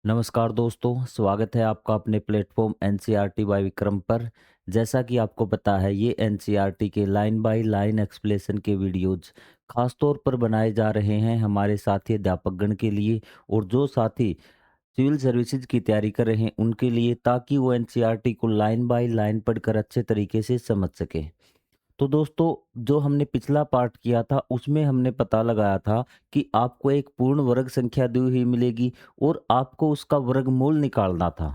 नमस्कार दोस्तों, स्वागत है आपका अपने प्लेटफॉर्म एनसीईआरटी बाय विक्रम पर। जैसा कि आपको पता है, ये एनसीईआरटी के लाइन बाय लाइन एक्सप्लेनेशन के वीडियोज़ खास तौर पर बनाए जा रहे हैं हमारे साथी अध्यापकगण के लिए और जो साथी सिविल सर्विसेज की तैयारी कर रहे हैं उनके लिए, ताकि वो एनसीईआरटी को लाइन बाय लाइन पढ़कर अच्छे तरीके से समझ सकें। तो दोस्तों, जो हमने पिछला पार्ट किया था उसमें हमने पता लगाया था कि आपको एक पूर्ण वर्ग संख्या दी हुई मिलेगी और आपको उसका वर्गमूल निकालना था।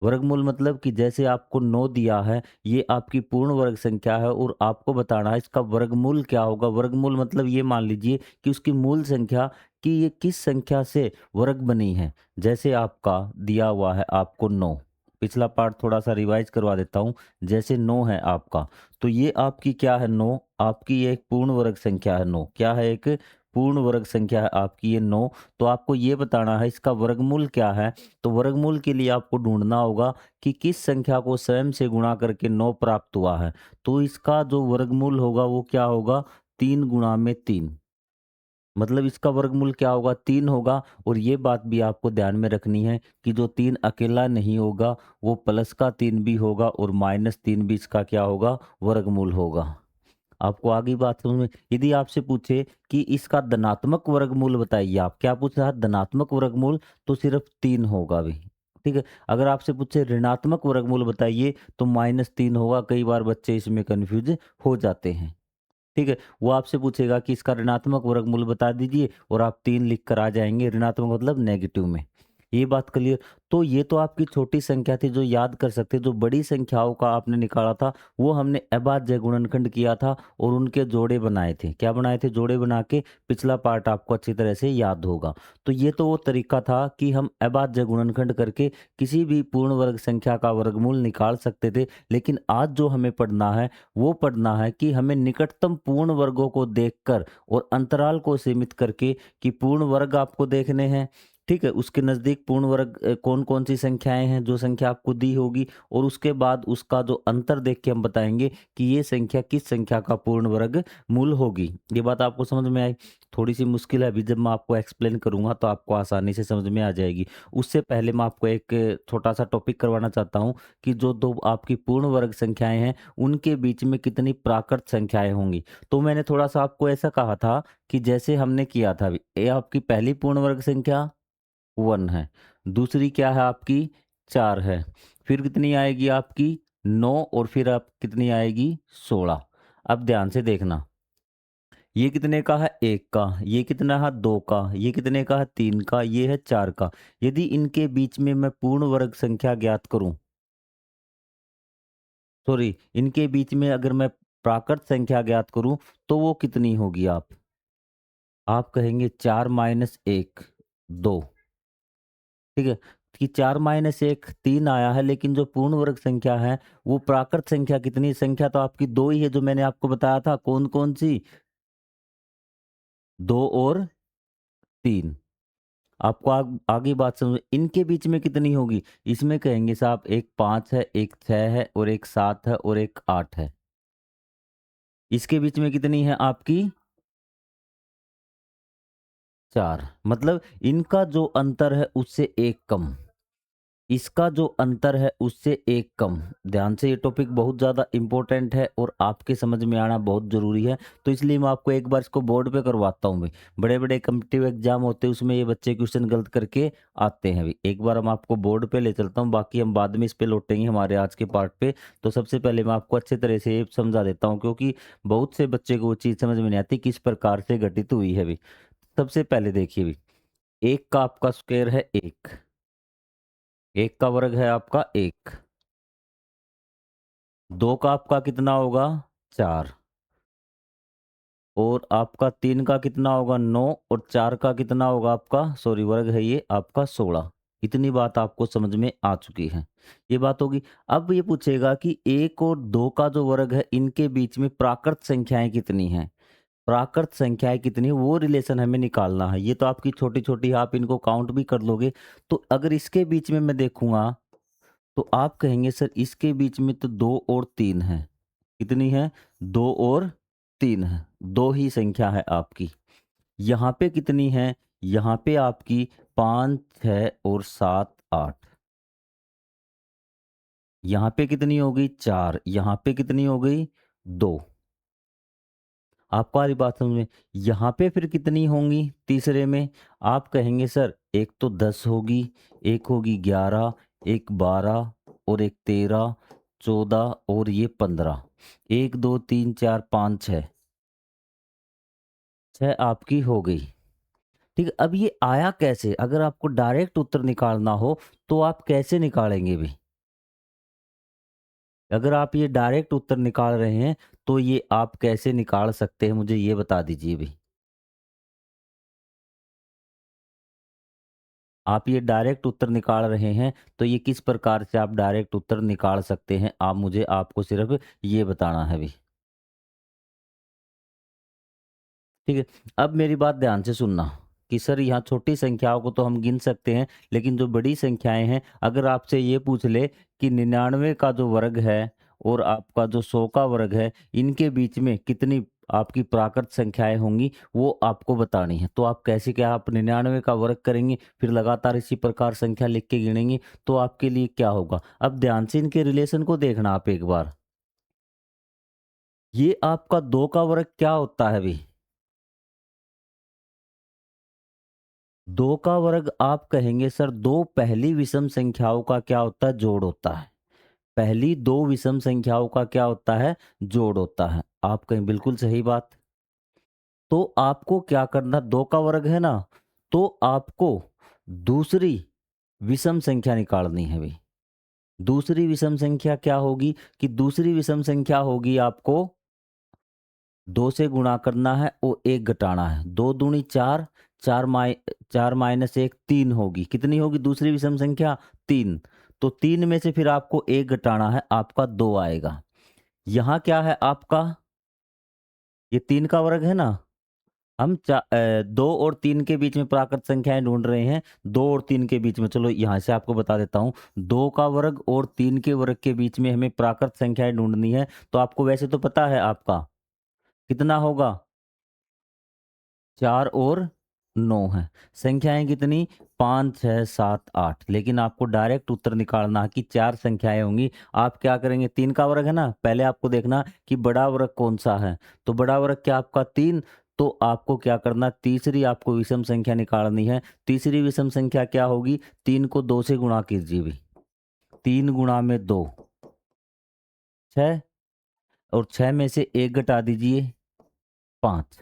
वर्गमूल मतलब कि जैसे आपको 9 दिया है, ये आपकी पूर्ण वर्ग संख्या है और आपको बताना है इसका वर्गमूल क्या होगा। वर्गमूल मतलब ये मान लीजिए कि उसकी मूल संख्या, कि ये किस संख्या से वर्ग बनी है। जैसे आपका दिया हुआ है आपको 9, पिछला पार्ट थोड़ा सा रिवाइज करवा देता हूँ। जैसे 9 है आपका, तो ये आपकी क्या है 9, आपकी ये एक पूर्ण वर्ग संख्या है 9। क्या है? एक पूर्ण वर्ग संख्या है आपकी ये 9। तो आपको ये बताना है इसका वर्गमूल क्या है। तो वर्गमूल के लिए आपको ढूंढना होगा कि किस संख्या को स्वयं से गुणा करके 9 प्राप्त हुआ है। तो इसका जो वर्गमूल होगा वो क्या होगा? 3 गुणा में 3। मतलब इसका वर्गमूल क्या होगा? 3 होगा। और ये बात भी आपको ध्यान में रखनी है कि जो 3 अकेला नहीं होगा, वो प्लस का 3 भी होगा और माइनस 3 भी इसका क्या होगा? वर्गमूल होगा। आपको आगे बात समझ में? यदि आपसे पूछे कि इसका धनात्मक वर्गमूल बताइए, आप क्या पूछ रहा है? धनात्मक वर्गमूल, तो सिर्फ 3 होगा भी। ठीक है। अगर आपसे पूछे ऋणात्मक वर्गमूल बताइए, तो -3 होगा। कई बार बच्चे इसमें कंफ्यूज हो जाते हैं। ठीक है। वो आपसे पूछेगा कि इसका ऋणात्मक वर्गमूल बता दीजिए और आप 3 लिख कर आ जाएँगे, ऋणात्मक मतलब नेगेटिव में। ये बात क्लियर? तो ये तो आपकी छोटी संख्या थी जो याद कर सकते। जो बड़ी संख्याओं का आपने निकाला था, वो हमने अभाज्य गुणनखंड किया था और उनके जोड़े बनाए थे। क्या बनाए थे? जोड़े बना के। पिछला पार्ट आपको अच्छी तरह से याद होगा। तो ये तो वो तरीका था कि हम अभाज्य गुणनखंड करके किसी भी पूर्ण वर्ग संख्या का वर्गमूल निकाल सकते थे। लेकिन आज जो हमें पढ़ना है, वो पढ़ना है कि हमें निकटतम पूर्ण वर्गों को देखकर और अंतराल को सीमित करके, कि पूर्ण वर्ग आपको देखने हैं। ठीक है। उसके नज़दीक पूर्ण वर्ग कौन कौन सी संख्याएं हैं, जो संख्या आपको दी होगी, और उसके बाद उसका जो अंतर देख के हम बताएंगे कि ये संख्या किस संख्या का पूर्ण वर्ग मूल होगी। ये बात आपको समझ में आई? थोड़ी सी मुश्किल है, अभी जब मैं आपको एक्सप्लेन करूंगा तो आपको आसानी से समझ में आ जाएगी। उससे पहले मैं आपको एक छोटा सा टॉपिक करवाना चाहता हूँ कि जो दो आपकी पूर्ण वर्ग संख्याएं हैं, उनके बीच में कितनी प्राकृत संख्याएं होंगी। तो मैंने थोड़ा सा आपको ऐसा कहा था कि जैसे हमने किया था अभी, ये आपकी पहली पूर्ण वर्ग संख्या 1 है, दूसरी क्या है आपकी? 4 है, फिर कितनी आएगी आपकी? 9, और फिर आप कितनी आएगी? 16। अब ध्यान से देखना, ये कितने का है? 1 का, ये कितना है? 2 का, ये कितने का है? 3 का, ये है 4 का। यदि इनके बीच में मैं पूर्ण वर्ग संख्या ज्ञात करूं, सॉरी, इनके बीच में अगर मैं प्राकृत संख्या ज्ञात करूं, तो वो कितनी होगी? आप कहेंगे 4 माइनस 1, 2। ठीक है। कि 4 माइनस 1 3 आया है, लेकिन जो पूर्ण वर्ग संख्या है, वो प्राकृत संख्या कितनी? संख्या तो आपकी 2 ही है, जो मैंने आपको बताया था। कौन कौन सी? 2 और 3। आपको आगे बात समझ, इनके बीच में कितनी होगी? इसमें कहेंगे साहब एक 5 है, एक 6 है और एक 7 है और एक 8 है। इसके बीच में कितनी है आपकी? 4। मतलब इनका जो अंतर है उससे 1 कम, इसका जो अंतर है उससे 1 कम। ध्यान से, ये टॉपिक बहुत ज़्यादा इम्पोर्टेंट है और आपके समझ में आना बहुत ज़रूरी है। तो इसलिए मैं आपको एक बार इसको बोर्ड पे करवाता हूँ भाई। बड़े-बड़े कॉम्पिटिटिव एग्ज़ाम होते हैं, उसमें ये बच्चे क्वेश्चन गलत करके आते हैं भाई। एक बार हम आपको बोर्ड पे ले चलता हूँ, बाकी हम बाद में इस पे लौटेंगे हमारे आज के पार्ट पे। तो सबसे पहले मैं आपको अच्छे तरह से ये समझा देता हूँ, क्योंकि बहुत से बच्चे को वो चीज़ समझ में नहीं आती किस प्रकार से घटित हुई है भाई। सबसे पहले देखिए भाई, 1 का आपका स्क्वायर है 1, 1 का वर्ग है आपका 1, 2 का आपका कितना होगा? 4, और आपका 3 का कितना होगा? 9, और 4 का कितना होगा आपका? सॉरी, वर्ग है ये आपका 16। इतनी बात आपको समझ में आ चुकी है। ये बात होगी। अब ये पूछेगा कि 1 और 2 का जो वर्ग है, इनके बीच में प्राकृत संख्याएँ कितनी हैं? प्राकृत संख्याएँ कितनी है, वो रिलेशन हमें निकालना है। ये तो आपकी छोटी-छोटी, आप इनको काउंट भी कर लोगे। तो अगर इसके बीच में मैं देखूँगा, तो आप कहेंगे सर इसके बीच में तो 2 और 3 है। कितनी है? 2 और 3 है। 2 ही संख्या है आपकी। यहाँ पे कितनी है? यहाँ पे आपकी 5, 6 और 7, 8। यहाँ पे कितनी हो गई? 4। यहाँ पे कितनी हो गई? 2। आपको आ रही बात समझ में? यहाँ पे फिर कितनी होंगी तीसरे में? आप कहेंगे सर एक तो 10 होगी, एक होगी 11, एक 12 और एक 13, 14 और ये 15। 1, 2, 3, 4, 5, 6। 6 आपकी हो गई। ठीक है, अब ये आया कैसे? अगर आपको डायरेक्ट उत्तर निकालना हो तो आप कैसे निकालेंगे भी? अगर आप ये डायरेक्ट उत्तर निकाल रहे हैं तो ये आप कैसे निकाल सकते हैं, मुझे ये बता दीजिए भी। आप ये डायरेक्ट उत्तर निकाल रहे हैं तो ये किस प्रकार से आप डायरेक्ट उत्तर निकाल सकते हैं, आप मुझे आपको सिर्फ ये बताना है भी। ठीक है, अब मेरी बात ध्यान से सुनना कि सर यहाँ छोटी संख्याओं को तो हम गिन सकते हैं, लेकिन जो बड़ी संख्याएं हैं, अगर आपसे ये पूछ ले कि 99 का जो वर्ग है और आपका जो 100 का वर्ग है, इनके बीच में कितनी आपकी प्राकृत संख्याएं होंगी, वो आपको बतानी है। तो आप कैसे, क्या आप 99 का वर्ग करेंगे फिर लगातार इसी प्रकार संख्या लिख के गिनेंगे, तो आपके लिए क्या होगा? अब ध्यान से इनके रिलेशन को देखना आप एक बार। ये आपका 2 का वर्ग क्या होता है अभी? 2 का वर्ग आप कहेंगे सर 2 पहली विषम संख्याओं का क्या होता है? जोड़ होता है। पहली 2 विषम संख्याओं का क्या होता है? जोड़ होता है। आप कहें बिल्कुल सही बात। तो आपको क्या करना, 2 का वर्ग है ना, तो आपको दूसरी विषम संख्या निकालनी है भाई। दूसरी विषम संख्या क्या होगी? कि दूसरी विषम संख्या होगी आपको 2 से गुणा करना है और 1 घटाना है। 2 दूनी 4, 4 माइनस 1 3 होगी। कितनी होगी दूसरी विषम संख्या? 3। तो 3 में से फिर आपको 1 घटाना है, आपका 2 आएगा। यहाँ क्या है आपका? ये 3 का वर्ग है ना? हम 2 और 3 के बीच में प्राकृत संख्याएं ढूंढ रहे हैं। 2 और 3 के बीच में, चलो यहाँ से आपको बता देता हूँ। 2 का वर्ग और 3 के वर्ग के बीच में हमें प्राकृत संख्याएं ढूंढनी है। तो आपको वैसे तो पता है आपका कितना होगा? 4 और 9 है। संख्याएं कितनी? 5, 6, 7, 8। लेकिन आपको डायरेक्ट उत्तर निकालना है कि 4 संख्याएं होंगी। आप क्या करेंगे? 3 का वर्ग है ना, पहले आपको देखना कि बड़ा वर्ग कौन सा है। तो बड़ा वर्ग क्या आपका? 3। तो आपको क्या करना? तीसरी आपको विषम संख्या निकालनी है। तीसरी विषम संख्या क्या होगी? 3 को 2 से गुणा कीजिए भी। 3 गुणा में 2, 6। और 6 में से 1 घटा दीजिए, 5।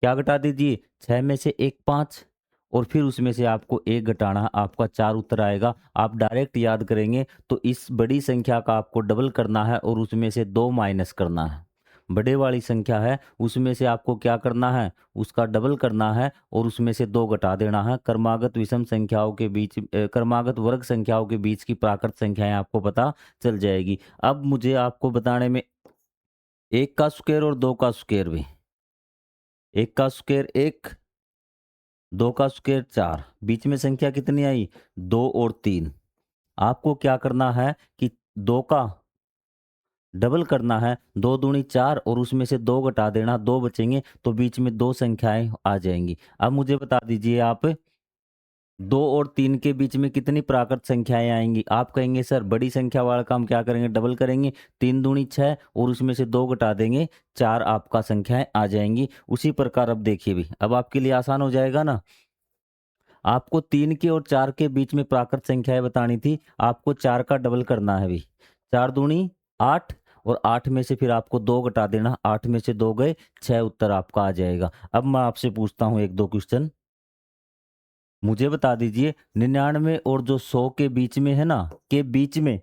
क्या घटा दीजिए? 6 में से 1 5 और फिर उसमें से आपको 1 घटाना है, आपका 4 उत्तर आएगा। आप डायरेक्ट याद करेंगे तो इस बड़ी संख्या का आपको डबल करना है और उसमें से 2 माइनस करना है। बड़े वाली संख्या है उसमें से आपको क्या करना है? उसका डबल करना है और उसमें से 2 घटा देना है। क्रमागत विषम संख्याओं के बीच क्रमागत वर्ग संख्याओं के बीच की प्राकृत संख्याएं आपको पता चल जाएगी। अब मुझे आपको बताने में 1 का स्क्वायर और 2 का स्क्वायर भी। 1 का स्क्वायर 1, 2 का स्क्वायर 4। बीच में संख्या कितनी आई? 2 और 3। आपको क्या करना है कि 2 का डबल करना है। 2 दूनी 4 और उसमें से 2 घटा देना, 2 बचेंगे तो बीच में 2 संख्याएं आ जाएंगी। अब मुझे बता दीजिए आप, 2 और 3 के बीच में कितनी प्राकृत संख्याएं आएंगी? आप कहेंगे सर बड़ी संख्या वाला काम क्या करेंगे? डबल करेंगे। 3 दूनी 6 और उसमें से 2 घटा देंगे, 4 आपका संख्याएं आ जाएंगी। उसी प्रकार अब देखिए भी, अब आपके लिए आसान हो जाएगा ना। आपको 3 के और 4 के बीच में प्राकृत संख्याएं बतानी थी। आपको 4 का डबल करना है भी। 4 दूनी 8 और 8 में से फिर आपको 2 घटा देना। 8 में से 2 गए, 6 उत्तर आपका आ जाएगा। अब मैं आपसे पूछता हूँ 1-2 क्वेश्चन। मुझे बता दीजिए 99 और जो 100 के बीच में है ना, के बीच में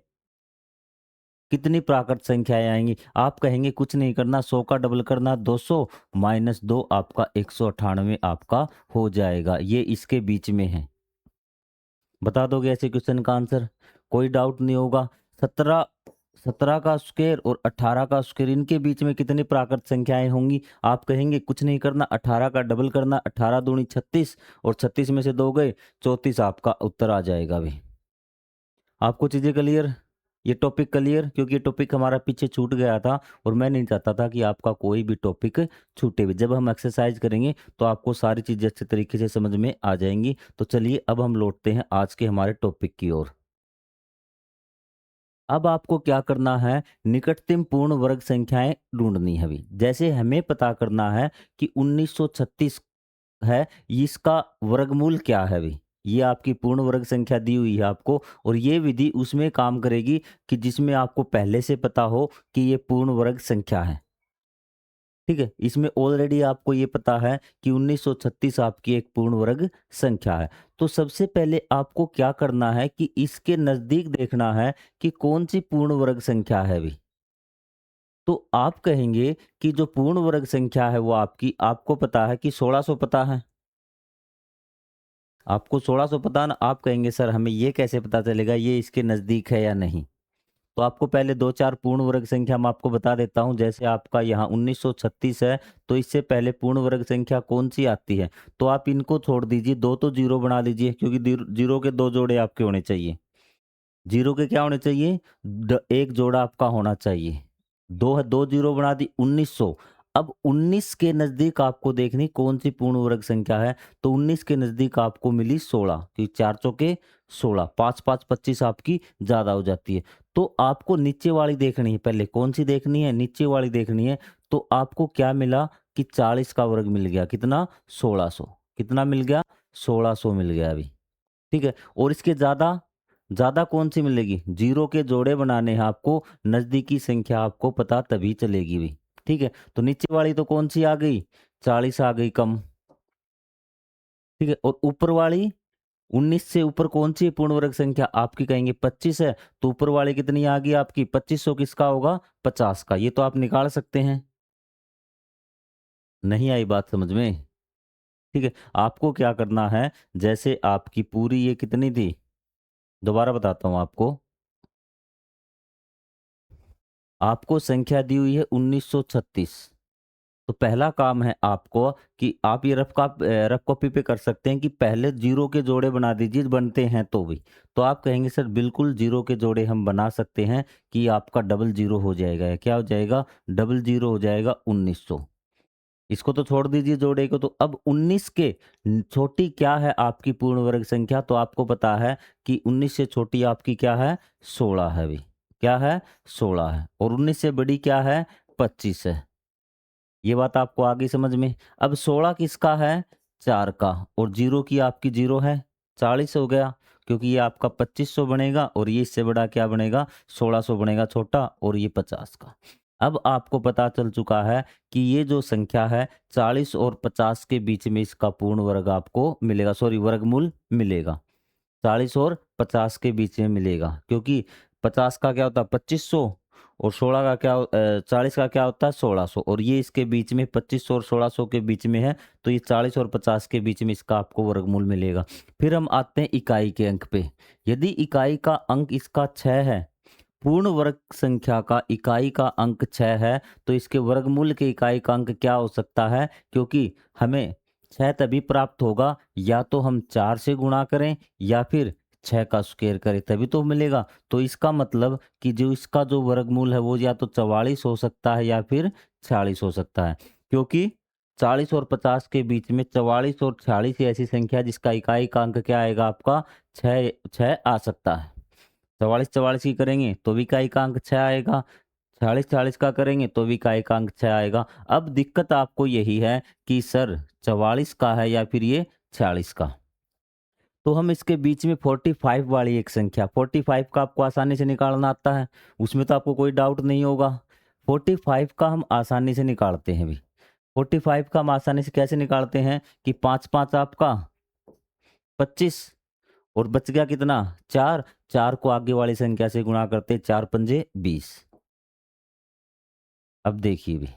कितनी प्राकृत संख्याएं आएंगी? आप कहेंगे कुछ नहीं करना, 100 का डबल करना, 200 माइनस 2 आपका 198 आपका हो जाएगा। ये इसके बीच में है। बता दोगे ऐसे क्वेश्चन का आंसर? कोई डाउट नहीं होगा। 17 17 का स्क्वायर और 18 का स्क्वायर, इनके बीच में कितनी प्राकृत संख्याएं होंगी? आप कहेंगे कुछ नहीं करना, 18 का डबल करना, 18 दूनी 36 और 36 में से 2 गए, 34 आपका उत्तर आ जाएगा भाई। आपको चीजें क्लियर? ये टॉपिक क्लियर? क्योंकि ये टॉपिक हमारा पीछे छूट गया था और मैं नहीं चाहता था कि आपका कोई भी टॉपिक छूटे भी। जब हम एक्सरसाइज करेंगे तो आपको सारी चीज़ें अच्छे तरीके से समझ में आ जाएँगी। तो चलिए अब हम लौटते हैं आज के हमारे टॉपिक की ओर। अब आपको क्या करना है, निकटतम पूर्ण वर्ग संख्याएँ ढूँढनी है अभी। जैसे हमें पता करना है कि 1936 है, इसका वर्गमूल क्या है अभी? ये आपकी पूर्ण वर्ग संख्या दी हुई है आपको और ये विधि उसमें काम करेगी कि जिसमें आपको पहले से पता हो कि ये पूर्ण वर्ग संख्या है। ठीक है? इसमें ऑलरेडी आपको ये पता है कि 1936 आपकी एक पूर्ण वर्ग संख्या है। तो सबसे पहले आपको क्या करना है कि इसके नज़दीक देखना है कि कौन-सी पूर्ण वर्ग संख्या है अभी। तो आप कहेंगे कि जो पूर्ण वर्ग संख्या है वो आपकी आपको पता है कि 1600 पता है। आपको 1600 पता है ना, आप कहेंगे सर हमें ये कैसे पता चलेगा ये इसके नज़दीक है या नहीं? तो आपको पहले 2-4 पूर्ण वर्ग संख्या मैं आपको बता देता हूँ। जैसे आपका यहाँ 1936 है, तो इससे पहले पूर्ण वर्ग संख्या कौन-सी आती है? तो आप इनको छोड़ दीजिए, 2 तो ज़ीरो बना लीजिए क्योंकि ज़ीरो के 2 जोड़े आपके होने चाहिए। जीरो के क्या होने चाहिए? एक जोड़ा आपका होना चाहिए। 2 है, 2 जीरो बना दी 1900। अब 19 के नज़दीक आपको देखनी कौन-सी पूर्ण वर्ग संख्या है, तो 19 के नज़दीक आपको मिली 16 क्योंकि 4 चौके 16, 5-5 25 आपकी ज़्यादा हो जाती है। तो आपको नीचे वाली देखनी है पहले, कौन-सी देखनी है? नीचे वाली देखनी है। तो आपको क्या मिला कि 40 का वर्ग मिल गया, कितना? 1600। कितना मिल गया? 1600 मिल गया अभी। ठीक है? और इसके ज़्यादा ज़्यादा कौन-सी मिलेगी? ज़ीरो के जोड़े बनाने हैं आपको, नज़दीकी संख्या आपको पता तभी चलेगी भई, ठीक है? तो नीचे वाली तो कौन-सी आ गई? 40 आ गई कम, ठीक है? और ऊपर वाली 19 से ऊपर कौन-सी पूर्ण वर्ग संख्या? आपकी कहेंगे 25 है, तो ऊपर वाली कितनी आ गई आपकी? 2500 किसका होगा? 50 का। ये तो आप निकाल सकते हैं। नहीं आई बात समझ में? ठीक है? आपको क्या करना है, जैसे आपकी पूरी ये कितनी थी? दोबारा बताता हूँ आपको। आपको संख्या दी हुई है 1936। तो पहला काम है आपको कि आप ये रफ कॉपी पे कर सकते हैं कि पहले जीरो के जोड़े बना दीजिए, बनते हैं तो भी। तो आप कहेंगे सर बिल्कुल जीरो के जोड़े हम बना सकते हैं कि आपका डबल जीरो हो जाएगा। क्या हो जाएगा? डबल जीरो हो जाएगा 1900। इसको तो छोड़ दीजिए जोड़े को। तो अब 19 के छोटी क्या है आपकी पूर्ण वर्ग संख्या? तो आपको पता है कि 19 से छोटी आपकी क्या है? 16 है अभी। क्या है? 16 है। और 19 से बड़ी क्या है? 25 है। ये बात आपको आ गई समझ में? अब 16 किसका है? 4 का। और जीरो की आपकी जीरो है, 40 हो गया क्योंकि ये आपका 2500 बनेगा और ये इससे बड़ा क्या बनेगा? 1600 बनेगा छोटा और ये 50 का। अब आपको पता चल चुका है कि ये जो संख्या है 40 और 50 के बीच में इसका पूर्ण वर्ग आपको मिलेगा, सॉरी वर्गमूल मिलेगा। 40 और 50 के बीच में मिलेगा क्योंकि 50 का क्या होता है? 2500 और 40 का क्या होता है? 1600 और ये इसके बीच में 2500 और 1600 के बीच में है, तो ये 40 और 50 के बीच में इसका आपको वर्गमूल मिलेगा। फिर हम आते हैं इकाई के अंक पे। यदि इकाई का अंक इसका 6 है, पूर्ण वर्ग संख्या का इकाई का अंक 6 है, तो इसके वर्गमूल के इकाई का अंक क्या हो सकता है? क्योंकि हमें 6 तभी प्राप्त होगा या तो हम 4 से गुणा करें या फिर 6 का स्क्वायर करें तभी तो मिलेगा। तो इसका मतलब कि जो इसका जो वर्गमूल है वो या तो 44 हो सकता है या फिर 46 हो सकता है। क्योंकि 40 और 50 के बीच में 44 और 46 ही ऐसी संख्या है जिसका इकाई का अंक क्या आएगा आपका? 6 आ सकता है। 44-44 की करेंगे तो भी इकाई का अंक 6 आएगा, 40-40 का करेंगे तो भी इकाई का अंक 6 आएगा। अब दिक्कत आपको यही है कि सर 44 का है या फिर ये 46 का। तो हम इसके बीच में 45 वाली एक संख्या, 45 का आपको आसानी से निकालना आता है, उसमें तो आपको कोई डाउट नहीं होगा। 45 का हम आसानी से निकालते हैं अभी। 45 का हम आसानी से कैसे निकालते हैं कि 5-5 आपका 25 और बच गया कितना? 4, 4 को आगे वाली संख्या से गुणा करते 4 पंजे 20। अब देखिए भी,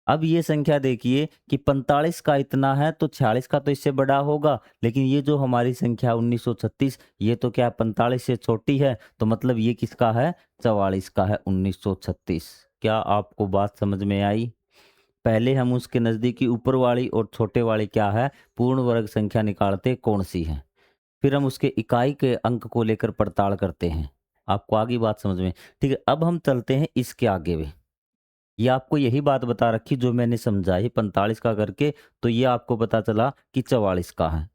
अब ये संख्या देखिए कि 45 का इतना है तो 46 का तो इससे बड़ा होगा, लेकिन ये जो हमारी संख्या 1936 ये तो क्या 45 से छोटी है, तो मतलब ये किसका है? 44 का है 1936। क्या आपको बात समझ में आई? पहले हम उसके नज़दीकी ऊपर वाली और छोटे वाली क्या है पूर्ण वर्ग संख्या निकालते कौन सी है। फिर हम उसके इकाई के अंक को लेकर पड़ताल करते हैं। आपको आगे बात समझ में? ठीक है, अब हम चलते हैं इसके आगे भी। ये आपको यही बात बता रखी जो मैंने समझाई 45 का करके, तो ये आपको पता चला कि 44 का है।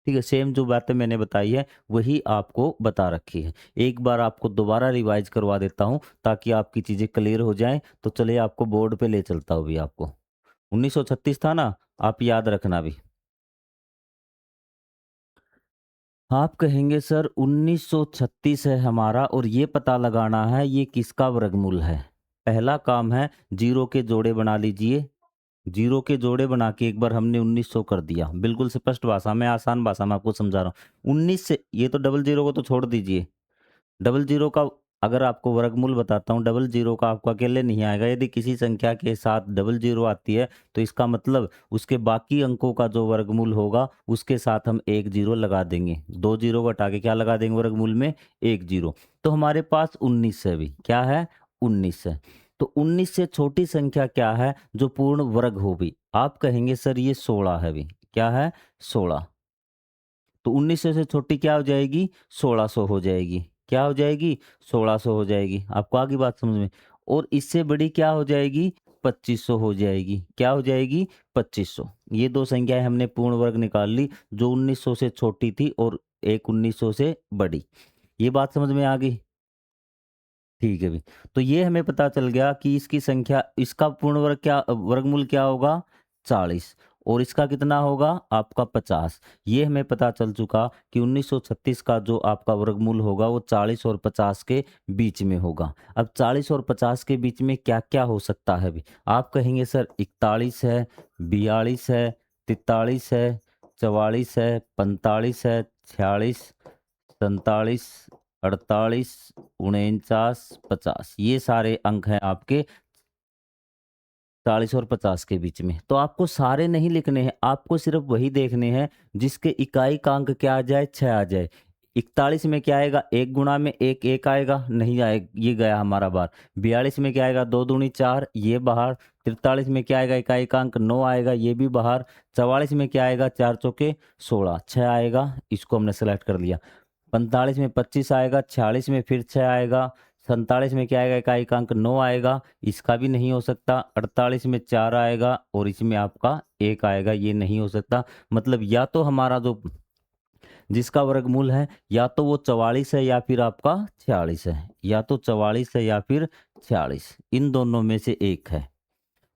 ठीक है, सेम जो बातें मैंने बताई है वही आपको बता रखी है। एक बार आपको दोबारा रिवाइज़ करवा देता हूँ ताकि आपकी चीज़ें क्लियर हो जाएँ, तो चलिए आपको बोर्ड पे ले चलता हूँ अभी आपको। 1936 था ना, आप याद रखना अभी। आप कहेंगे सर 1936 है हमारा और ये पता लगाना है ये किसका वर्गमूल है। पहला काम है ज़ीरो के जोड़े बना लीजिए। ज़ीरो के जोड़े बना के एक बार हमने 1900 कर दिया। बिल्कुल स्पष्ट भाषा में, आसान भाषा में आपको समझा रहा हूँ। 19 से ये तो डबल ज़ीरो को तो छोड़ दीजिए। डबल ज़ीरो का अगर आपको वर्गमूल बताता हूँ, डबल ज़ीरो का आपको अकेले नहीं आएगा। यदि किसी संख्या के साथ डबल ज़ीरो आती है, तो इसका मतलब उसके बाकी अंकों का जो वर्गमूल होगा, उसके साथ हम 1 ज़ीरो लगा देंगे। 2 ज़ीरो को हटा के क्या लगा देंगे वर्गमूल में? 1 ज़ीरो। तो हमारे पास 19 है अभी। क्या है? 19 है। तो 19 से छोटी संख्या क्या है जो पूर्ण वर्ग हो भी? आप कहेंगे सर ये 16 है अभी। क्या है? 16। तो 1900 से छोटी क्या हो जाएगी? 1600 हो जाएगी। क्या हो जाएगी? 1600 हो जाएगी। आपको आ गई बात समझ में? और इससे बड़ी क्या हो जाएगी? 2500 हो जाएगी। क्या हो जाएगी? 2500। ये 2 संख्याएँ हमने पूर्ण वर्ग निकाल ली, जो 1900 से छोटी थी और एक 1900 से बड़ी। ये बात समझ में आ गई? ठीक है भई। तो ये हमें पता चल गया कि इसकी संख्या इसका पूर्ण वर्ग क्या वर्गमूल क्या होगा? 40 और इसका कितना होगा? आपका 50। ये हमें पता चल चुका कि 1936 का जो आपका वर्गमूल होगा वो 40 और 50 के बीच में होगा। अब 40 और 50 के बीच में क्या-क्या हो सकता है अभी? आप कहेंगे सर 41 है, 42 है, 43 है, 44 है, 45 है, 46, 47, 48, 49, 50 ये सारे अंक हैं आपके 40 और 50 के बीच में। तो आपको सारे नहीं लिखने हैं, आपको सिर्फ़ वही देखने हैं जिसके इकाई का अंक क्या आ जाए? 6 आ जाए। 41 में क्या आएगा? 1 गुणा में 1, 1 आएगा? नहीं आए ये गया हमारा बाहर। 42 में क्या आएगा? 2 दूनी 4 ये बाहर। 43 में क्या आएगा? इकाई का अंक 9 आएगा, ये भी बाहर। 44 में क्या आएगा? 4 चौके 16 6 आएगा, इसको हमने सेलेक्ट कर लिया। 45 में 25 आएगा, 46 में फिर 6 आएगा, 47 में क्या आएगा? इकाई का अंक 9 आएगा, इसका भी नहीं हो सकता। 48 में 4 आएगा और इसमें आपका 1 आएगा, ये नहीं हो सकता। मतलब या तो हमारा जो जिसका वर्गमूल है, या तो वो 44 है या फिर आपका 46 है। या तो 44 है या फिर 46, इन दोनों में से एक है।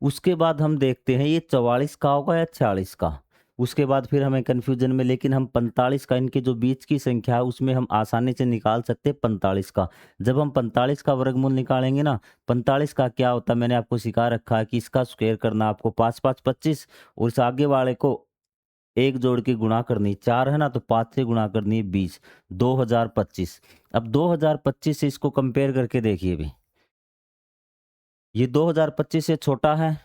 उसके बाद हम देखते हैं ये 44 का होगा या 46 का। उसके बाद फिर हमें कन्फ्यूज़न में लेकिन हम 45 का इनके जो बीच की संख्या है उसमें हम आसानी से निकाल सकते हैं 45 का। जब हम 45 का वर्गमूल निकालेंगे ना, 45 का क्या होता है मैंने आपको सिखा रखा है कि इसका स्क्वायर करना आपको 5 5 25 और इस आगे वाले को 1 जोड़ के गुणा करनी, 4 है ना तो 5 से गुणा करनी है 20, 2025। अब 2025 से इसको कंपेयर करके देखिए अभी। ये 2025 से छोटा है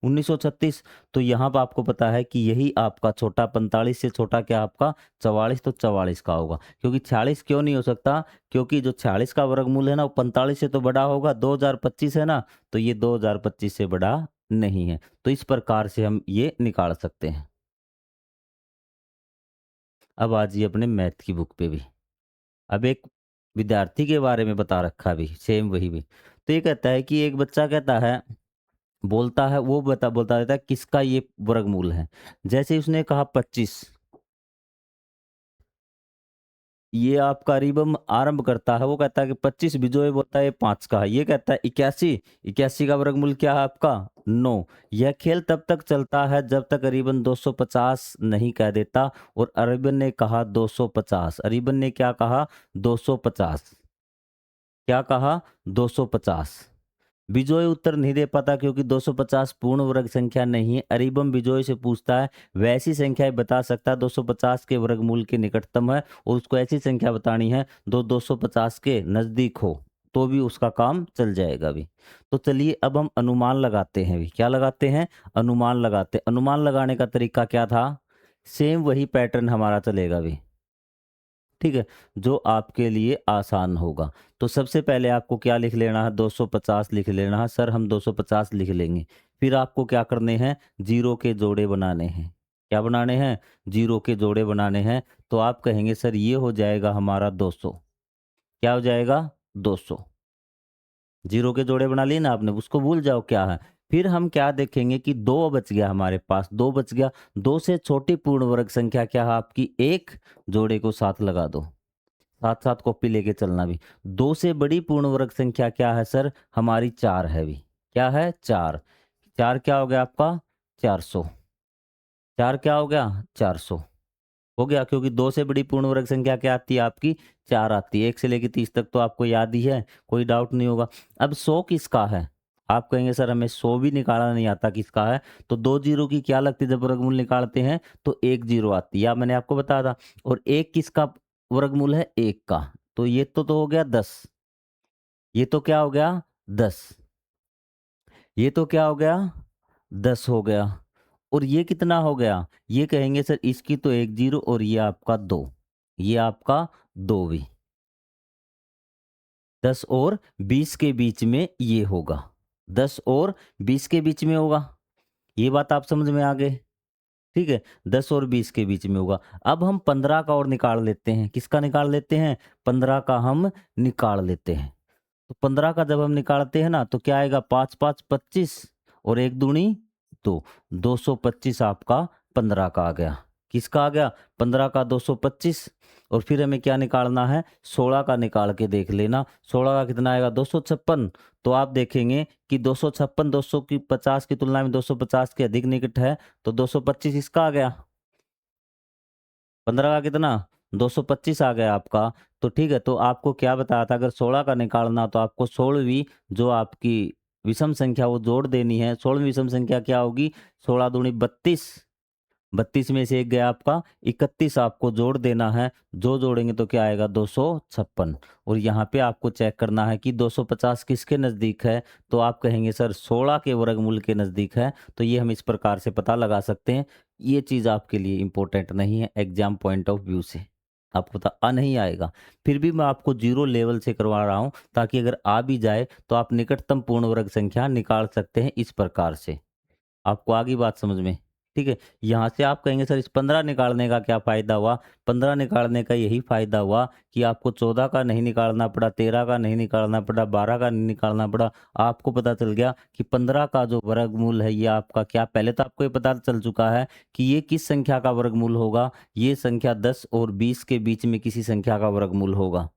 1936 तो यहाँ पे आपको पता है कि यही आपका छोटा 45 से छोटा क्या आपका 44 तो 44 का होगा क्योंकि 46 क्यों नहीं हो सकता क्योंकि जो 46 का वर्गमूल है ना वो 45 से तो बड़ा होगा 2025 है ना तो ये 2025 से बड़ा नहीं है तो इस प्रकार से हम ये निकाल सकते हैं। अब आ जाइए अपने मैथ की बुक पे भी। अब एक विद्यार्थी के बारे में बता रखा भी सेम वही भी। तो ये कहता है कि एक बच्चा कहता है बोलता है वो बोलता रहता है किसका ये वर्गमूल है। जैसे ही उसने कहा 25 ये आपका रिबम आरंभ करता है, वो कहता है कि 25 बिजोए बोलता है ये 5 का है। ये कहता है 81, 81 का वर्गमूल क्या है आपका 9। यह खेल तब तक चलता है जब तक अरीबन 250 नहीं कह देता और अरीबन ने कहा 250। अरीबन ने क्या कहा 250। क्या कहा 250। बिजोय उत्तर नहीं दे पाता क्योंकि 250 पूर्ण वर्ग संख्या नहीं है। अरिबम बिजोय से पूछता है वैसी संख्याएं बता सकता है 250 के वर्गमूल के निकटतम है और उसको ऐसी संख्या बतानी है 250 के नजदीक हो तो भी उसका काम चल जाएगा अभी। तो चलिए अब हम अनुमान लगाते हैं अभी। क्या लगाते हैं? अनुमान लगाते। अनुमान लगाने का तरीका क्या था? सेम वही पैटर्न हमारा चलेगा अभी। ठीक है, जो आपके लिए आसान होगा। तो सबसे पहले आपको क्या लिख लेना है 250 लिख लेना है। सर हम 250 लिख लेंगे। फिर आपको क्या करने हैं? ज़ीरो के जोड़े बनाने हैं। क्या बनाने हैं? ज़ीरो के जोड़े बनाने हैं। तो आप कहेंगे सर ये हो जाएगा हमारा 200। क्या हो जाएगा 200। जीरो के जोड़े बना लिए ना आपने, उसको भूल जाओ क्या है। फिर हम क्या देखेंगे कि दो बच गया हमारे पास, दो बच गया। दो से छोटी पूर्ण वर्ग संख्या क्या है आपकी, एक। जोड़े को साथ लगा दो, साथ साथ कॉपी लेके चलना भी। दो से बड़ी पूर्ण वर्ग संख्या क्या है सर, हमारी चार है भी। क्या है, चार। चार क्या हो गया आपका, 400। चार क्या हो गया, 400 हो गया, क्योंकि दो से बड़ी पूर्ण वर्ग संख्या क्या आती है आपकी, चार आती है। एक से लेकर 30 तक तो आपको याद ही है, कोई डाउट नहीं होगा। अब 100 किसका है, आप कहेंगे सर हमें 100 भी निकालना नहीं आता किसका है। तो दो जीरो की क्या लगती है जब वर्गमूल निकालते हैं, तो एक जीरो आती है, या मैंने आपको बताया था। और एक किसका वर्गमूल है, एक का। तो ये तो हो गया 10। ये तो क्या हो गया, 10। ये तो क्या हो गया, 10 हो गया। और ये कितना हो गया, ये कहेंगे सर इसकी तो एक जीरो, और ये आपका दो। ये आपका दो भी। 10 और 20 के बीच में ये होगा। 10 और 20 के बीच में होगा। ये बात आप समझ में आ गए। ठीक है, 10 और 20 के बीच में होगा। अब हम 15 का और निकाल लेते हैं। किसका निकाल लेते हैं, 15 का हम निकाल लेते हैं। तो 15 का जब हम निकालते हैं ना, तो क्या आएगा, 5 5 25 और एक दूनी दो। 225 आपका 15 का आ गया। किसका आ गया, 15 का 225। और फिर हमें क्या निकालना है, 16 का निकाल के देख लेना। 16 का कितना आएगा, 256। तो आप देखेंगे कि 256 250 की तुलना में 250 के अधिक निकट है। तो 225 इसका आ गया। 15 का कितना, 225 आ गया आपका। तो ठीक है, तो आपको क्या बताया था, अगर 16 का निकालना तो आपको 16वीं जो आपकी विषम संख्या वो जोड़ देनी है। 16वीं विषम संख्या क्या होगी, 16 दूनी 32। 32 में से एक गया आपका 31, आपको जोड़ देना है। जो जोड़ेंगे तो क्या आएगा, 256। और यहाँ पे आपको चेक करना है कि 250 किसके नज़दीक है। तो आप कहेंगे सर 16 के वर्गमूल के नज़दीक है। तो ये हम इस प्रकार से पता लगा सकते हैं। ये चीज़ आपके लिए इंपॉर्टेंट नहीं है एग्जाम पॉइंट ऑफ व्यू से, आपको पता आ नहीं आएगा। फिर भी मैं आपको जीरो लेवल से करवा रहा हूँ, ताकि अगर आ भी जाए तो आप निकटतम पूर्ण वर्ग संख्या निकाल सकते हैं इस प्रकार से। आपको आ गई बात समझ में? ठीक है। यहाँ से आप कहेंगे सर इस 15 निकालने का क्या फ़ायदा हुआ? 15 निकालने का यही फ़ायदा हुआ कि आपको 14 का नहीं निकालना पड़ा, 13 का नहीं निकालना पड़ा, 12 का नहीं निकालना पड़ा। आपको पता चल गया कि 15 का जो वर्गमूल है ये आपका क्या, पहले तो आपको ये पता चल चुका है कि ये किस संख्या का वर्गमूल होगा। ये संख्या 10 और 20 के बीच में किसी संख्या का वर्गमूल होगा।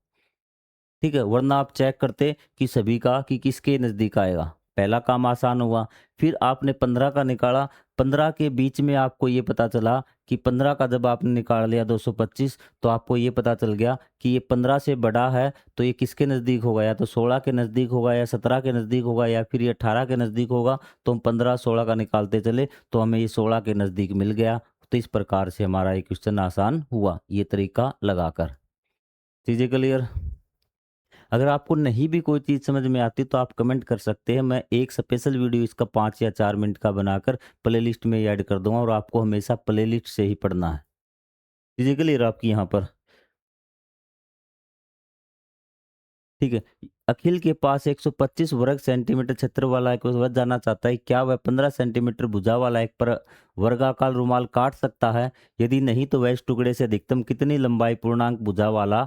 ठीक है, वरना आप चेक करते कि सभी का कि किसके नज़दीक आएगा। पहला काम आसान हुआ। फिर आपने 15 का निकाला, 15 के बीच में आपको ये पता चला कि 15 का जब आपने निकाल लिया 225, तो आपको ये पता चल गया कि ये 15 से बड़ा है। तो ये किसके नज़दीक होगा, या तो 16 के नज़दीक होगा, या 17 के नज़दीक होगा, या फिर ये 18 के नज़दीक होगा। तो हम 15 16 का निकालते चले तो हमें ये 16 के नज़दीक मिल गया। तो इस प्रकार से हमारा ये क्वेश्चन आसान हुआ, ये तरीका लगाकर। चीज़ें क्लियर? अगर आपको नहीं भी कोई चीज़ समझ में आती तो आप कमेंट कर सकते हैं। मैं एक स्पेशल वीडियो इसका 5 या 4 मिनट का बनाकर प्लेलिस्ट में ऐड कर दूँगा, और आपको हमेशा प्लेलिस्ट से ही पढ़ना है। चीज़ें क्लियर आपकी यहाँ पर? ठीक है। अखिल के पास 125 वर्ग सेंटीमीटर क्षेत्र वाला एक वह जानना चाहता है, क्या वह 15 सेंटीमीटर भुजा वाला एक पर वर्गाकार रुमाल काट सकता है? यदि नहीं तो वह इस टुकड़े से अधिकतम कितनी लंबाई पूर्णांक भुजा वाला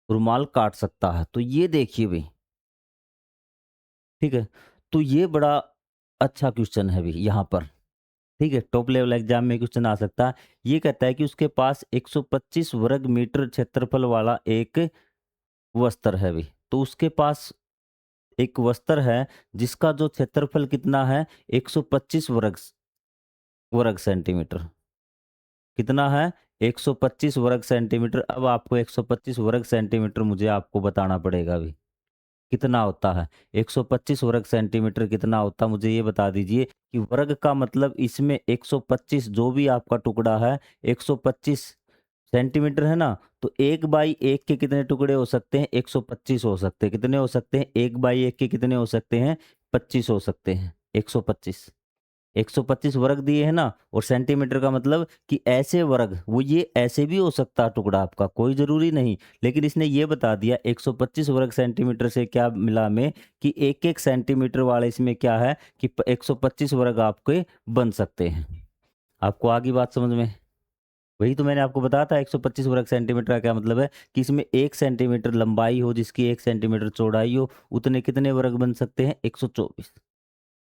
रुमाल काट सकता है? तो ये देखिए भई, ठीक है? तो ये बड़ा अच्छा क्वेश्चन है भई यहाँ पर। ठीक है, टॉप लेवल एग्जाम में क्वेश्चन आ सकता है। ये कहता है कि उसके पास 125 वर्ग मीटर क्षेत्रफल वाला एक वस्त्र है भई। तो उसके पास एक वस्त्र है जिसका जो क्षेत्रफल कितना है, 125 वर्ग सेंटीमीटर। कितना है, 125 वर्ग सेंटीमीटर। अब आपको 125 वर्ग सेंटीमीटर मुझे आपको बताना पड़ेगा अभी। कितना होता है? 125 वर्ग सेंटीमीटर कितना होता है, मुझे ये बता दीजिए कि वर्ग का मतलब इसमें 125 जो भी आपका टुकड़ा है, 125 सेंटीमीटर है ना, तो 1 बाई 1 के कितने टुकड़े हो सकते हैं? 125 हो सकते हैं। कितने हो सकते हैं? 1 बाई 1 के कितने हो सकते हैं? 25 हो सकते हैं। 125, 125 वर्ग दिए हैं ना, और सेंटीमीटर का मतलब कि ऐसे वर्ग, वो ये ऐसे भी हो सकता है टुकड़ा आपका, कोई ज़रूरी नहीं। लेकिन इसने ये बता दिया 125 वर्ग सेंटीमीटर से क्या मिला हमें कि 1-1 सेंटीमीटर वाले इसमें क्या है कि 125 वर्ग आपके बन सकते हैं। आपको आ गई बात समझ में? वही तो मैंने आपको बताया था 125 वर्ग सेंटीमीटर का क्या मतलब है कि इसमें 1 सेंटीमीटर लंबाई हो जिसकी 1 सेंटीमीटर चौड़ाई हो, उतने कितने वर्ग बन सकते हैं? 124।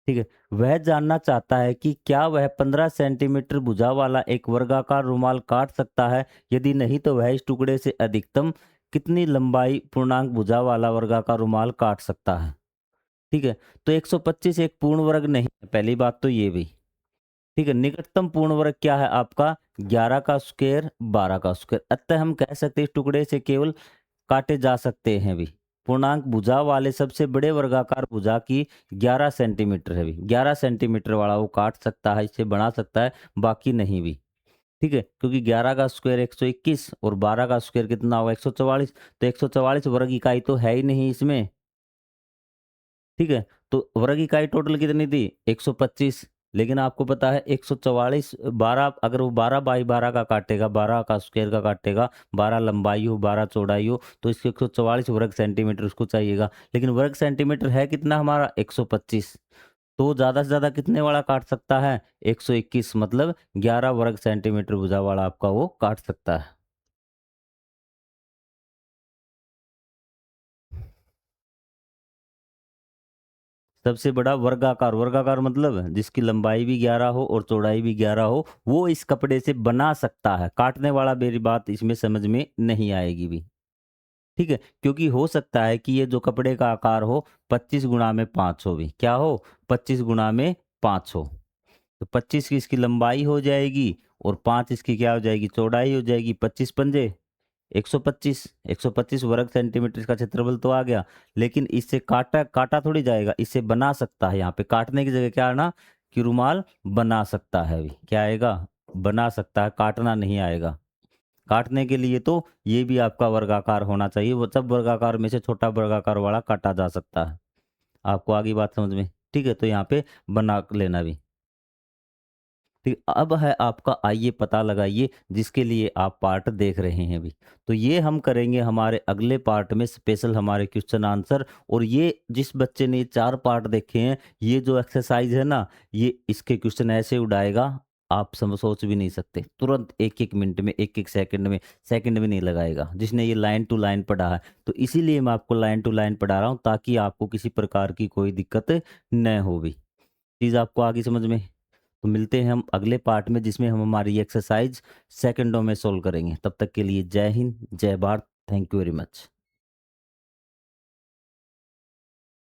ठीक है। वह जानना चाहता है कि क्या वह 15 सेंटीमीटर भुजा वाला एक वर्गाकार रुमाल काट सकता है? यदि नहीं तो वह इस टुकड़े से अधिकतम कितनी लंबाई पूर्णांक भुजा वाला वर्गाकार रुमाल काट सकता है? ठीक है। तो 125 एक पूर्ण वर्ग नहीं है, पहली बात तो ये भी। ठीक है। निकटतम पूर्ण वर्ग क्या है आपका? 11 का स्क्वायर, 12 का स्क्वायर। अतः हम कह सकते हैं इस टुकड़े से केवल काटे जा सकते हैं भी। पूर्णांक भुजा वाले सबसे बड़े वर्गाकार भुजा की 11 सेंटीमीटर है भी। 11 सेंटीमीटर वाला वो काट सकता है, इसे बना सकता है, बाकी नहीं भी। ठीक है। क्योंकि 11 का स्क्वायर 121 और 12 का स्क्वायर कितना होगा? 144। तो 144 वर्ग इकाई तो है ही नहीं इसमें। ठीक है। तो वर्ग इकाई टोटल कितनी थी? 125। लेकिन आपको पता है 144 12 अगर वो 12 बाई 12 का काटेगा, 12 का स्क्वायर का काटेगा, 12 लंबाई हो 12 चौड़ाई हो, तो इसके 144 वर्ग सेंटीमीटर उसको चाहिएगा। लेकिन वर्ग सेंटीमीटर है कितना हमारा? 125। तो ज़्यादा से ज़्यादा कितने वाला काट सकता है? 121, मतलब 11 वर्ग सेंटीमीटर भुजा वाला आपका वो काट सकता है। सबसे बड़ा वर्गाकार, वर्गाकार मतलब जिसकी लंबाई भी 11 हो और चौड़ाई भी 11 हो, वो इस कपड़े से बना सकता है। काटने वाला मेरी बात इसमें समझ में नहीं आएगी भी। ठीक है? क्योंकि हो सकता है कि ये जो कपड़े का आकार हो 25 गुणा में 5 हो भी। क्या हो? 25 गुणा में 5 हो। तो 25 की इसकी लंबाई हो जाएगी और 5 इसकी क्या हो जाएगी? चौड़ाई हो जाएगी। 25 पंजे 125, 125 वर्ग सेंटीमीटर इसका क्षेत्रफल तो आ गया। लेकिन इससे काटा काटा थोड़ी जाएगा, इसे बना सकता है। यहाँ पे काटने की जगह क्या आना कि रुमाल बना सकता है। क्या आएगा? बना सकता है, काटना नहीं आएगा। काटने के लिए तो ये भी आपका वर्गाकार होना चाहिए, वो सब वर्गाकार में से छोटा वर्गाकार वाला काटा जा सकता है। आपको आगे बात समझ में? ठीक है। तो यहाँ पे बना लेना भी। ठीक, अब है आपका, आइए पता लगाइए जिसके लिए आप पार्ट देख रहे हैं अभी। तो ये हम करेंगे हमारे अगले पार्ट में, स्पेशल हमारे क्वेश्चन आंसर। और ये जिस बच्चे ने ये 4 पार्ट देखे हैं, ये जो एक्सरसाइज है ना, ये इसके क्वेश्चन ऐसे उड़ाएगा, आप सोच भी नहीं सकते। तुरंत 1-1 मिनट में, 1-1 सेकंड में, सेकंड भी नहीं लगाएगा जिसने ये लाइन टू लाइन पढ़ा है। तो इसीलिए मैं आपको लाइन टू लाइन पढ़ा रहा हूँ, ताकि आपको किसी प्रकार की कोई दिक्कत न हो भी। चीज़ आपको आगे समझ में? तो मिलते हैं हम अगले पार्ट में, जिसमें हम हमारी एक्सरसाइज सेकंडों में सोल्व करेंगे। तब तक के लिए जय हिंद, जय Bharat. Thank you very much.